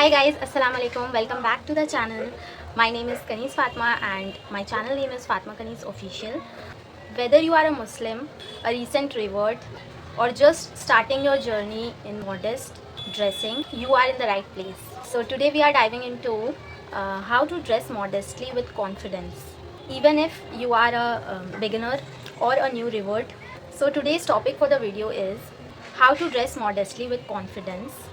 Hi guys, Assalamu alaikum. Welcome back to the channel. My name is Kanis Fatma and my channel name is Fatma Kanis Official. Whether you are a Muslim, a recent revert, or just starting your journey in modest dressing, you are in the right place. So today we are diving into how to dress modestly with confidence, even if you are a beginner or a new revert. So today's topic for the video is how to dress modestly with confidence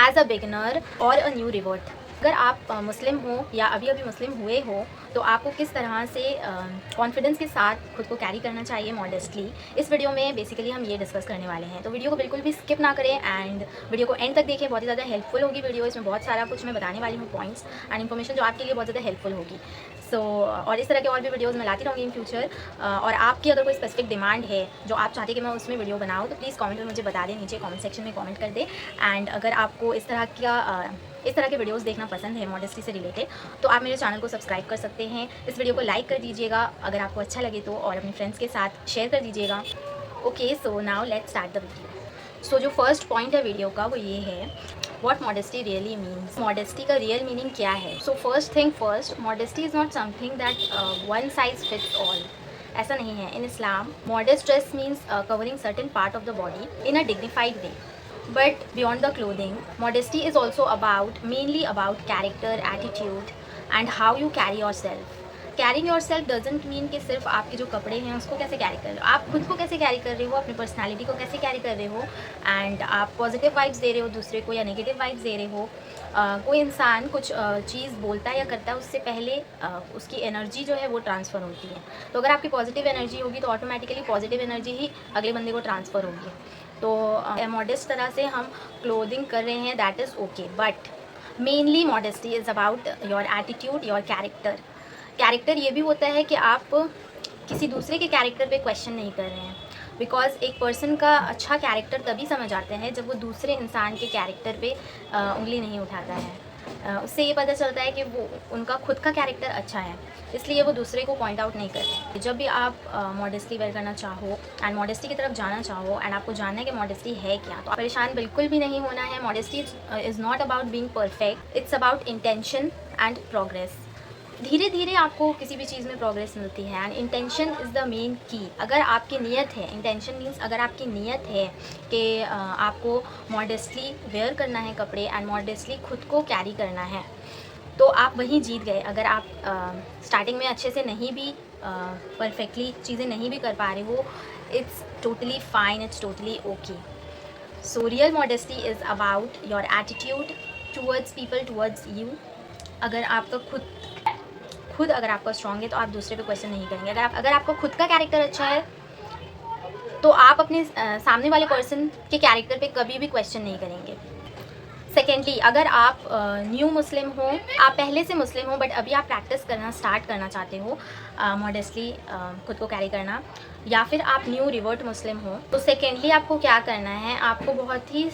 as a beginner और a new revert. अगर आप मुस्लिम हो या अभी अभी मुस्लिम हुए हो तो आपको किस तरह से कॉन्फिडेंस के साथ खुद को कैरी करना चाहिए मॉडेस्टली, इस वीडियो में बेसिकली हम ये डिस्कस करने वाले हैं। तो वीडियो को बिल्कुल भी स्किप ना करें एंड वीडियो को एंड तक देखें। बहुत ही ज़्यादा हेल्पफुल होगी वीडियो, इसमें बहुत सारा कुछ मैं बताने वाली हूँ पॉइंट्स एंड इन्फॉर्मेशन जो आपके लिए बहुत ज़्यादा हेल्पफुल होगी। और इस तरह के और भी वीडियोज़ मैं लाती रहूँगी इन फ्यूचर। और आपकी अगर कोई स्पेसिफिक डिमांड है जो आप चाहते हैं कि मैं उसमें वीडियो बनाऊँ तो प्लीज़ कमेंट में मुझे बता दें, नीचे कमेंट सेक्शन में कमेंट कर दें। एंड अगर आपको इस तरह के वीडियोस देखना पसंद है मॉडेस्टी से रिलेटेड तो आप मेरे चैनल को सब्सक्राइब कर सकते हैं। इस वीडियो को लाइक कर दीजिएगा अगर आपको अच्छा लगे तो, और अपने फ्रेंड्स के साथ शेयर कर दीजिएगा। Okay, so now let's start the video. So जो फर्स्ट पॉइंट है वीडियो का वो ये है, what modesty really means. Modesty का रियल मीनिंग क्या है? So first thing first, modesty is not something that one size fits all. ऐसा नहीं है। In Islam modest dress means covering certain part of the body in a dignified way. But beyond the clothing, modesty is also mainly about character, attitude, and how you carry yourself. Carrying your self doesn't mean कि सिर्फ आपके जो कपड़े हैं उसको कैसे carry कर रहे हो, आप खुद को कैसे कैरी कर रहे हो, अपनी पर्सनैलिटी को कैसे कैरी कर रहे हो, एंड आप पॉजिटिव वाइब्स दे रहे हो दूसरे को या नेगेटिव वाइब्स दे रहे हो। कोई इंसान कुछ चीज़ बोलता है या करता है उससे पहले उसकी एनर्जी जो है वो ट्रांसफ़र होती है। तो अगर आपकी पॉजिटिव एनर्जी होगी तो ऑटोमेटिकली पॉजिटिव एनर्जी ही अगले बंदे को ट्रांसफ़र होगी। तो मॉडेस्ट तरह से हम क्लोथिंग कर रहे हैं, that is okay, but mainly modesty is about your attitude, your character. Character ये भी होता है कि आप किसी दूसरे के कैरेक्टर पे क्वेश्चन नहीं कर रहे हैं, बिकॉज एक पर्सन का अच्छा कैरेक्टर तभी समझ आता है जब वो दूसरे इंसान के कैरेक्टर पे उंगली नहीं उठाता है। उससे ये पता चलता है कि वो उनका खुद का कैरेक्टर अच्छा है, इसलिए वो दूसरे को पॉइंट आउट नहीं करते। जब भी आप मॉडेस्टली वेयर करना चाहो एंड मॉडेस्टी की तरफ जाना चाहो एंड आपको जानना है कि मॉडेस्टी है क्या, तो परेशान बिल्कुल भी नहीं होना है। Modesty is not about being perfect, it's about intention and progress. धीरे धीरे आपको किसी भी चीज़ में प्रोग्रेस मिलती है and intention is the main की। अगर आपकी नीयत है, इंटेंशन मीन्स अगर आपकी नीयत है कि आपको मॉडेस्टली वेयर करना है कपड़े एंड मॉडेस्टली खुद को कैरी करना है, तो आप वहीं जीत गए। अगर आप स्टार्टिंग में अच्छे से नहीं भी परफेक्टली चीज़ें नहीं भी कर पा रहे हो, it's totally fine, it's totally okay. So real modesty is about your attitude towards people, towards you. अगर आपका खुद अगर आपका स्ट्रॉन्ग है तो आप दूसरे पे क्वेश्चन नहीं करेंगे। अगर आपका खुद का कैरेक्टर अच्छा है तो आप अपने सामने वाले पर्सन के कैरेक्टर पे कभी भी क्वेश्चन नहीं करेंगे। सेकेंडली, अगर आप न्यू मुस्लिम हो, आप पहले से मुस्लिम हो बट अभी आप प्रैक्टिस करना स्टार्ट करना चाहते हो मॉडेस्टली खुद को कैरी करना, या फिर आप न्यू रिवर्ट मुस्लिम हो, तो सेकेंडली आपको क्या करना है, आपको बहुत ही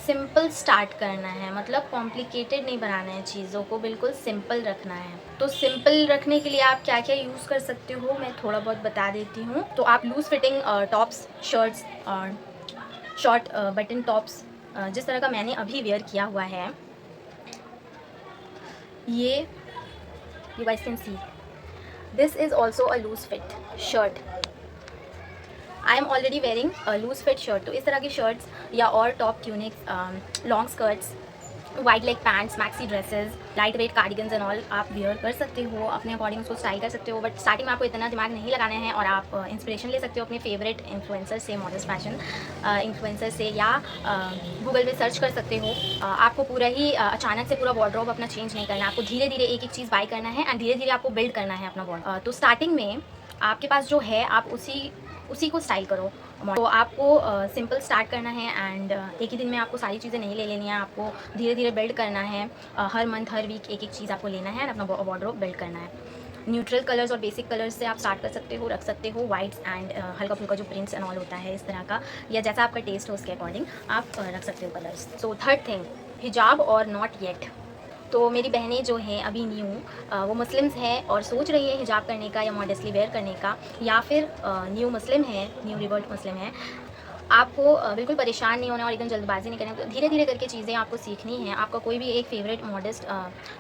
सिंपल स्टार्ट करना है। मतलब कॉम्प्लिकेटेड नहीं बनाना है चीज़ों को, बिल्कुल सिंपल रखना है। तो सिंपल रखने के लिए आप क्या क्या यूज़ कर सकते हो मैं थोड़ा बहुत बता देती हूँ। तो आप loose fitting tops, shirts, short button tops, जिस तरह का मैंने अभी वेयर किया हुआ है, ये you guys can see, this is also a loose fit shirt. I am already wearing a loose fit shirt. तो इस तरह की शर्ट्स या और top tunics, long skirts, wide leg pants, maxi dresses, light weight cardigans and all आप wear कर सकते हो, अपने अकॉर्डिंग उसको स्टाइल कर सकते हो। बट स्टार्टिंग में आपको इतना दिमाग नहीं लगाना है और आप इंस्पिरेशन ले सकते हो अपने फेवरेट इन्फ्लुएंसर से, मॉडर्न फैशन इन्फ्लुएंसर से, या गूगल पे सर्च कर सकते हो। आपको पूरा ही अचानक से पूरा वार्डरोब अपना चेंज नहीं करना है, आपको धीरे धीरे एक एक चीज़ बाय करना है एंड धीरे धीरे आपको बिल्ड करना है अपना वार्डरोब। तो स्टार्टिंग में आपके पास जो है आप उसी को स्टाइल करो। तो आपको सिंपल स्टार्ट करना है एंड एक ही दिन में आपको सारी चीज़ें नहीं ले लेनी है, आपको धीरे धीरे बिल्ड करना है। हर मंथ, हर वीक एक एक चीज़ आपको लेना है और अपना वार्डरोब बिल्ड करना है। न्यूट्रल कलर्स और बेसिक कलर्स से आप स्टार्ट कर सकते हो, रख सकते हो वाइट्स एंड हल्का फुल्का जो प्रिंट्स एंड ऑल होता है इस तरह का, या जैसा आपका टेस्ट हो उसके अकॉर्डिंग आप रख सकते हो कलर्स। सो थर्ड थिंग, हिजाब और नॉट येट। तो मेरी बहनें जो हैं अभी न्यू, वो मुस्लिम्स हैं और सोच रही हैं हिजाब करने का या मॉडेस्टली वेयर करने का, या फिर न्यू मुस्लिम है, न्यू रिवर्ट मुस्लिम है, आपको बिल्कुल परेशान नहीं होना और एकदम जल्दबाजी नहीं करनी। तो धीरे धीरे करके चीज़ें आपको सीखनी है। आपका कोई भी एक फेवरेट मॉडेस्ट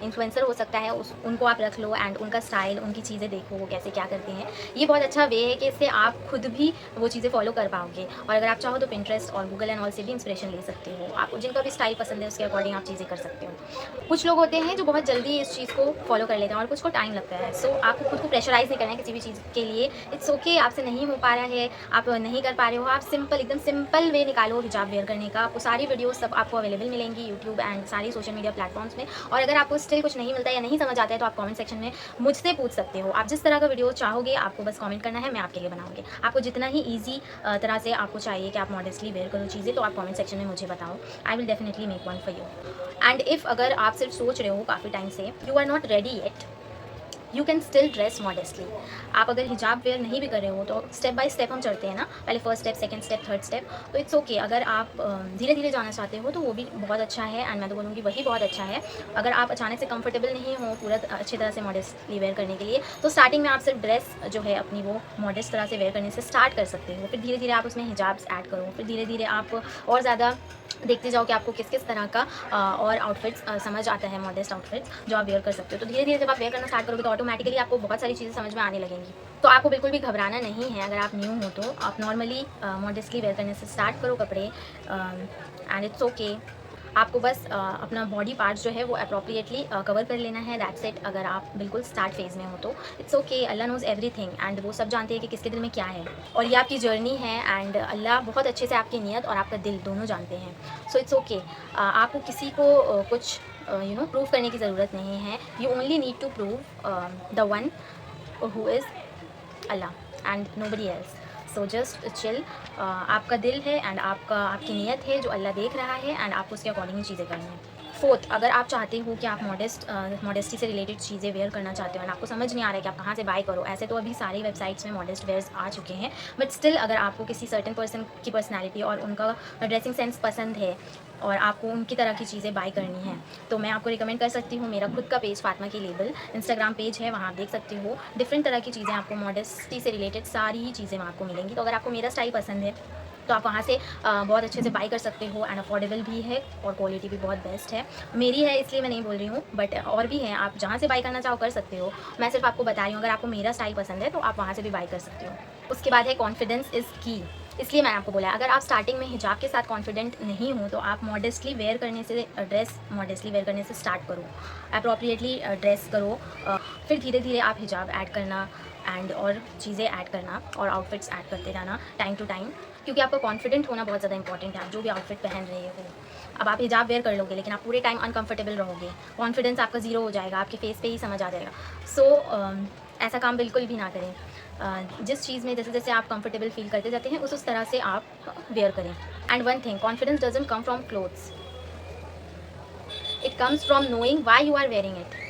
इन्फ्लुएंसर हो सकता है, उस उनको आप रख लो एंड उनका स्टाइल, उनकी चीज़ें देखो वो कैसे क्या करते हैं। ये बहुत अच्छा वे है कि इससे आप खुद भी वो चीज़ें फॉलो कर पाओगे। और अगर आप चाहो तो पिंटरेस्ट और गूगल एंड ऑल से भी इंस्पिरेशन ले सकते हो। आपको जिनका भी स्टाइल पसंद है उसके अकॉर्डिंग आप चीज़ें कर सकते हो। कुछ लोग होते हैं जो बहुत जल्दी इस चीज़ को फॉलो कर लेते हैं और कुछ को टाइम लगता है। सो आपको खुद को प्रेशराइज़ नहीं करना है किसी भी चीज़ के लिए। इट्स ओके, आपसे नहीं हो पा रहा है, आप नहीं कर पा रहे हो, आप सिंपल एकदम सिंपल वे निकालो हिजाब वेयर करने का। आपको सारी वीडियोस सब आपको अवेलेबल मिलेंगी यूट्यूब एंड सारी सोशल मीडिया प्लेटफॉर्म्स में। और अगर आपको स्टिल कुछ नहीं मिलता है या नहीं समझ आता है तो आप कमेंट सेक्शन में मुझसे पूछ सकते हो। आप जिस तरह का वीडियो चाहोगे आपको बस कमेंट करना है, मैं आपके लिए बनाऊंगी। आपको जितना ही ईजी तरह से आपको चाहिए कि आप मॉडेस्टली वेयर करो चीज़ें, तो आप कमेंट सेक्शन में मुझे बताओ। I will definitely make one for you. And if अगर आप सिर्फ सोच रहे हो काफ़ी टाइम से, you are not ready yet, you can still dress modestly. आप अगर हिजाब वेयर नहीं भी कर रहे हो तो स्टेप बाय स्टेप हम चलते हैं ना, पहले first step, second step, third step. तो इट्स ओके, अगर आप धीरे धीरे जाना चाहते हो तो वो भी बहुत अच्छा है एंड मैं तो बोलूँगी वही बहुत अच्छा है। अगर आप अचानक से कंफर्टेबल नहीं हो पूरा अच्छी तरह से मॉडेस्टली वेयर करने के लिए, तो स्टार्टिंग में आप सिर्फ ड्रेस जो है अपनी वो मॉडेस्ट तरह से वेयर करने से स्टार्ट कर सकते हो। फिर धीरे धीरे आप उसमें हिजाब्स ऐड करो, फिर धीरे धीरे आप और ज़्यादा देखते जाओ कि आपको किस किस तरह का और आउटफिट्स समझ आता है, मॉडेस्ट आउटफिट्स जो आप वेयर कर सकते हो। तो धीरे धीरे जब आप वेयर करना स्टार्ट करोगे तो ऑटोमेटिकली आपको बहुत सारी चीज़ें समझ में आने लगेंगी। तो आपको बिल्कुल भी घबराना नहीं है। अगर आप न्यू हो तो आप नॉर्मली मॉडेस्टली वेयर करने से स्टार्ट करो कपड़े एंड इट्स ओके। आपको बस अपना बॉडी पार्ट्स जो है वो अप्रोप्रिएटली कवर कर लेना है, दैट्स इट। अगर आप बिल्कुल स्टार्ट फेज़ में हो तो it's okay, Allah knows everything and वो सब जानते हैं कि किसके दिल में क्या है। और ये आपकी जर्नी है एंड अल्लाह बहुत अच्छे से आपकी नीयत और आपका दिल दोनों जानते हैं। सो इट्स ओके, आपको किसी को कुछ प्रूव करने की ज़रूरत नहीं है। You only need to prove the one who is Allah and nobody else. So just chill. आपका दिल है एंड आपकी नीयत है जो अल्लाह देख रहा है एंड आपको उसके अकॉर्डिंग ही चीज़ें करनी है। फोर्थ, अगर आप चाहते हो कि आप मॉडेस्टी से रिलेटेड चीज़ें वेयर करना चाहते हो एंड आपको समझ नहीं आ रहा है कि आप कहाँ से बाय करो, ऐसे तो अभी सारी वेबसाइट्स में मॉडेस्ट वेयर्स आ चुके हैं, बट स्टिल अगर आपको किसी सर्टेन पर्सन की पर्सनैलिटी और उनका ड्रेसिंग सेंस पसंद है और आपको उनकी तरह की चीज़ें बाय करनी है, तो मैं आपको रिकमेंड कर सकती हूँ मेरा खुद का पेज फातिमा की लेबल इंस्टाग्राम पेज है, वहाँ आप देख सकते हो डिफरेंट तरह की चीज़ें आपको मॉडेस्टी से रिलेटेड सारी ही चीज़ें वहाँ आपको मिलेंगी। तो अगर आपको मेरा स्टाइल पसंद है तो आप वहाँ से बहुत अच्छे से बाई कर सकते हो एंड अफोर्डेबल भी है और क्वालिटी भी बहुत बेस्ट है। मेरी है इसलिए मैं नहीं बोल रही हूँ, बट और भी हैं, आप जहाँ से बाई करना चाहो कर सकते हो। मैं सिर्फ आपको बता रही हूँ अगर आपको मेरा स्टाइल पसंद है तो आप वहाँ से भी बाई कर सकते हो। उसके बाद है कॉन्फिडेंस इज़ की, इसलिए मैंने आपको बोला अगर आप स्टार्टिंग में हिजाब के साथ कॉन्फिडेंट नहीं हो तो आप मॉडेस्टली वेयर करने से मॉडेस्टली वेयर करने से स्टार्ट करो, अप्रोप्रिएटली ड्रेस करो, फिर धीरे धीरे आप हिजाब ऐड करना एंड और चीज़ें ऐड करना और आउटफिट्स ऐड करते रहना टाइम टू टाइम, क्योंकि आपका कॉन्फिडेंट होना बहुत ज़्यादा इंपॉर्टेंट है। आप जो भी आउटफिट पहन रहे हो, अब आप हिजाब वेयर कर लोगे लेकिन आप पूरे टाइम अनकंफर्टेबल रहोगे, कॉन्फिडेंस आपका ज़ीरो हो जाएगा, आपके फेस पे ही समझ आ जाएगा। सो ऐसा काम बिल्कुल भी ना करें। जिस चीज़ में जैसे जैसे आप कंफर्टेबल फील करते जाते हैं उस तरह से आप वेयर करें। And one thing, confidence doesn't come from clothes, it comes from knowing why you are wearing it.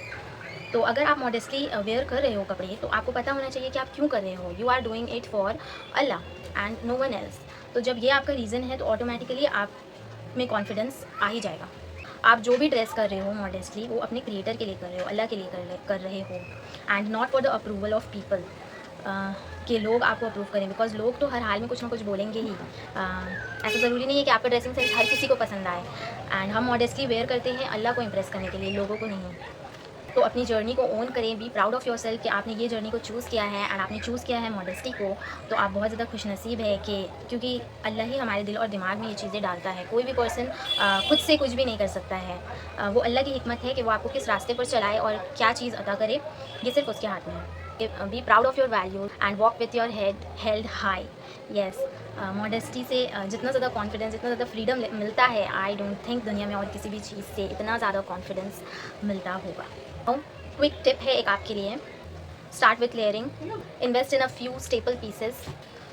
तो अगर आप मॉडेस्टली वेयर कर रहे हो कपड़े तो आपको पता होना चाहिए कि आप क्यों कर रहे हो। You are doing it for Allah and no one else. तो जब ये आपका रीज़न है तो ऑटोमेटिकली आप में कॉन्फिडेंस आ ही जाएगा। आप जो भी ड्रेस कर रहे हो मॉडेस्टली वो अपने क्रिएटर के लिए कर रहे हो, अल्लाह के लिए कर रहे हो and not for the approval of people, कि लोग आपको अप्रूव करें, बिकॉज लोग तो हर हाल में कुछ ना कुछ बोलेंगे ही। ऐसा ज़रूरी नहीं है कि आपका ड्रेसिंग सेंस हर किसी को पसंद आए एंड हम मॉडेस्टली वेयर करते हैं अल्लाह को इम्प्रेस करने के लिए, लोगों को नहीं। तो अपनी जर्नी को ओन करें, be proud of your self कि आपने ये जर्नी को चूज़ किया है एंड आपने चूज़ किया है मॉडेस्टी को। तो आप बहुत ज़्यादा खुशनसीब है कि क्योंकि अल्लाह ही हमारे दिल और दिमाग में ये चीज़ें डालता है। कोई भी पर्सन खुद से कुछ भी नहीं कर सकता है। वो अल्लाह की हिकमत है कि वो आपको किस रास्ते पर चलाए और क्या चीज़ अता करे, ये सिर्फ उसके हाथ में है। Be proud of your values and walk with your head held high. Yes, modesty से जितना ज़्यादा कॉन्फिडेंस, जितना ज़्यादा फ्रीडम मिलता है, आई डोंट थिंक दुनिया में और किसी भी चीज़ से इतना ज़्यादा कॉन्फिडेंस मिलता होगा। क्विक टिप है एक आपके लिए, start with layering, invest in a few staple pieces.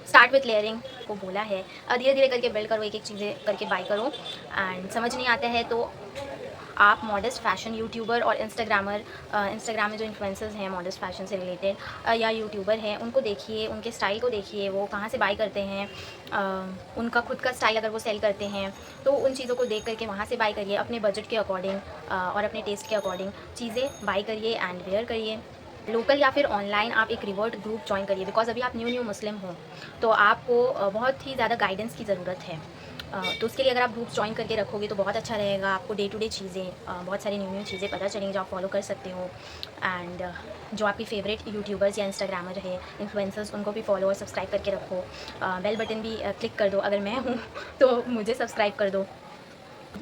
Start with layering को बोला है धीरे धीरे करके बिल्ड करो, एक एक चीज़ें करके बाय करो एंड समझ नहीं आता है तो आप मॉडेस्ट फैशन यूट्यूबर और इंस्टाग्राम में जो इन्फ्लुएंसर्स हैं मॉडेस्ट फैशन से रिलेटेड या यूट्यूबर हैं उनको देखिए, उनके स्टाइल को देखिए, वो कहाँ से बाय करते हैं, उनका खुद का स्टाइल अगर वो सेल करते हैं तो उन चीज़ों को देख करके वहाँ से बाय करिए, अपने बजट के अकॉर्डिंग और अपने टेस्ट के अकॉर्डिंग चीज़ें बाय करिए एंड वेयर करिए। लोकल या फिर ऑनलाइन आप एक रिवर्ट ग्रुप ज्वाइन करिए, बिकॉज अभी आप न्यू मुस्लिम हो तो आपको बहुत ही ज़्यादा गाइडेंस की ज़रूरत है। तो उसके लिए अगर आप ग्रुप्स ज्वाइन करके रखोगे तो बहुत अच्छा रहेगा। आपको डे टू डे चीज़ें, बहुत सारी न्यू चीज़ें पता चलेंगी जो आप फॉलो कर सकते हो। एंड जो आपकी फेवरेट यूट्यूबर्स या इंस्टाग्रामर है, इन्फ्लुएंसर्स, उनको भी फॉलो और सब्सक्राइब करके रखो। बेल बटन भी क्लिक कर दो, अगर मैं हूँ तो मुझे सब्सक्राइब कर दो।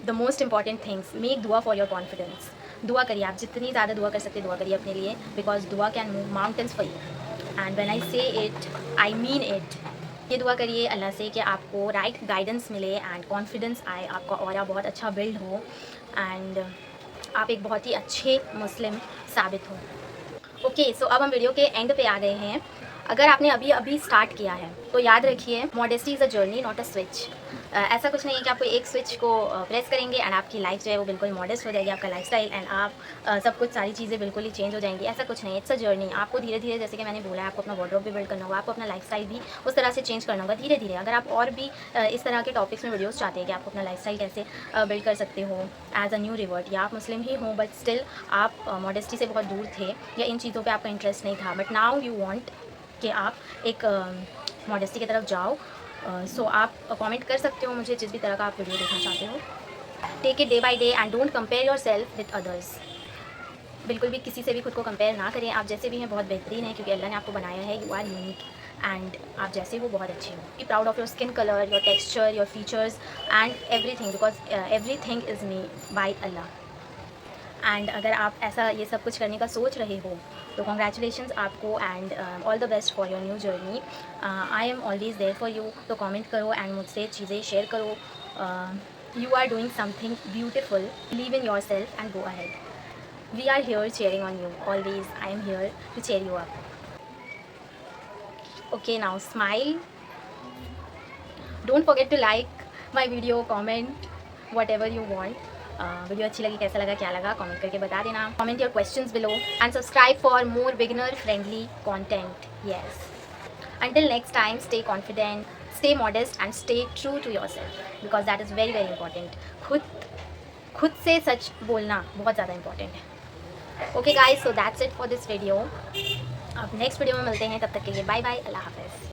The most important things, make दुआ फॉर योर कॉन्फिडेंस। दुआ करिए, आप जितनी ज़्यादा दुआ कर सकते दुआ करिए अपने लिए, बिकॉज दुआ can move mountains for you. And when I से इट, आई मीन इट। ये दुआ करिए अल्लाह से कि आपको राइट गाइडेंस मिले एंड कॉन्फिडेंस आए, आपका ऑरा बहुत अच्छा बिल्ड हो एंड आप एक बहुत ही अच्छे मुस्लिम साबित हो। ओके, सो अब हम वीडियो के एंड पे आ गए हैं। अगर आपने अभी अभी स्टार्ट किया है तो याद रखिए, modesty is a journey not a switch. ऐसा कुछ नहीं है कि आपको एक स्विच को प्रेस करेंगे एंड आपकी लाइफ जो है वो बिल्कुल मॉडेस्ट हो जाएगी, आपका लाइफस्टाइल एंड आप सब कुछ, सारी चीज़ें बिल्कुल ही चेंज हो जाएंगी। ऐसा कुछ नहीं, इट्स अ जर्नी। आपको धीरे धीरे, जैसे कि मैंने बोला है, आपको अपना वार्डरोब भी बिल्ड करना होगा, आपको अपना लाइफस्टाइल भी उस तरह से चेंज करना होगा धीरे धीरे। अगर आप और भी इस तरह के टॉपिक्स में वीडियोस चाहते हैं कि आपको अपना लाइफस्टाइल कैसे बिल्ड कर सकते हो एज अ न्यू रिवर्ट, या आप मुस्लिम ही हो बट स्टिल आप मॉडेस्टी से बहुत दूर थे या इन चीज़ों पर आपका इंटरेस्ट नहीं था, बट नाउ यू वॉन्ट कि आप एक मॉडेस्टी की तरफ जाओ, सो आप कमेंट कर सकते हो मुझे जिस भी तरह का आप वीडियो देखना चाहते हो। Take it day by day and don't compare yourself with others. बिल्कुल भी किसी से भी खुद को कंपेयर ना करें। आप जैसे भी हैं बहुत बेहतरीन है, क्योंकि अल्लाह ने आपको बनाया है। यू आर यूनिक एंड आप जैसे हो बहुत अच्छे हो। Be proud of your skin colour, your texture, your features and everything, because everything is me by Allah. And अगर आप ऐसा ये सब कुछ करने का सोच रहे हो तो कॉन्ग्रेचुलेशंस आपको and all the best for your new journey. I am always there for you. तो कमेंट करो एंड मुझसे चीज़ें शेयर करो। You are doing something beautiful, believe in yourself and go ahead. We are here cheering on you always. I am here to cheer you up. Okay, now smile. Don't forget to like my video, comment whatever you want. Video अच्छी लगी, कैसा लगा, क्या लगा, comment करके बता देना। Comment your questions below and subscribe for more beginner friendly content. Yes, until next time, stay confident, stay modest and stay true to yourself, because that is very very important. खुद से सच बोलना बहुत ज़्यादा important है। Okay guys, so that's it for this video. अब next video में मिलते हैं, तब तक के लिए बाय बाय, अल्लाह हाफिज़।